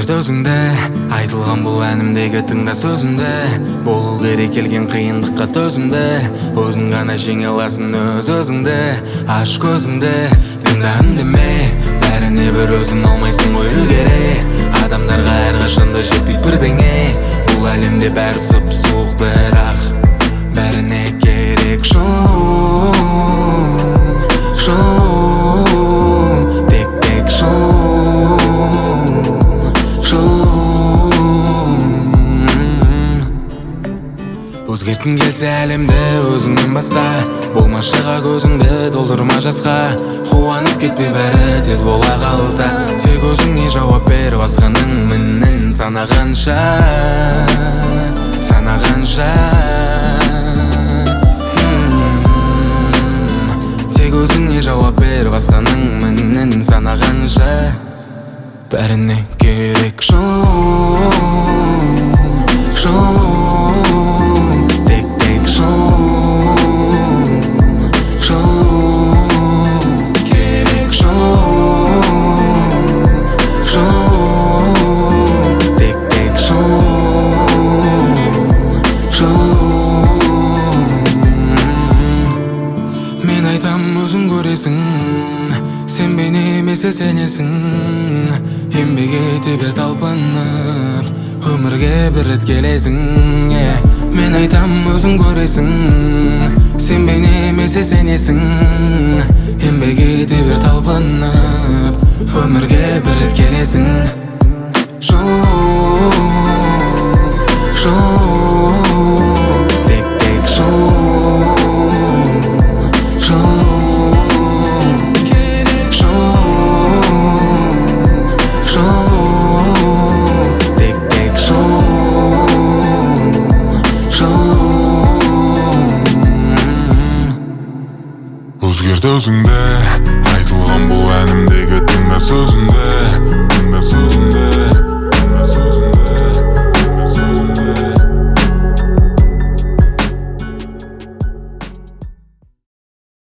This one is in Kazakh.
Өзгерт өзіңді, айтылған бұл әнімдегі тыңда сөзімді. Болу керек келген қиындыққа төзімді. Өзің ғана жеңе аласың өз өзіңді. Аш көзіңді, тыңда үндеме. Бәріне бір өзің алмайсың ғой үлгере. Адамдарға әрқашанда жетпейді бірдеңе. Бұл әлемде бәрі сұп-суық, бірақ бәріне керек шоу. Тек шоу. Өзгерткің келсе әлемді өзіңнен баста. Болмашыға көзіңді толтырма жасқа. Қуанып кетпе бәрі тез бола қалса. Тек өзіңе жауап бер басқаның мінін санағанша. Тек өзіңе жауап бер басқаның мінін санағанша. Бәріне керек шоу. Мен айтам өзің көресің, сен бейне емесе сенесің. Еңбек ете бер талпынып, өмірге бір рет келесің. Мен айтам өзің көресің, сен бейне емесе сенесің. Еңбек ете бер талпынып, өмірге бір рет келесің. Өзгерт өзіңді, айтылған бұл әнімдегі тыңда сөзімді.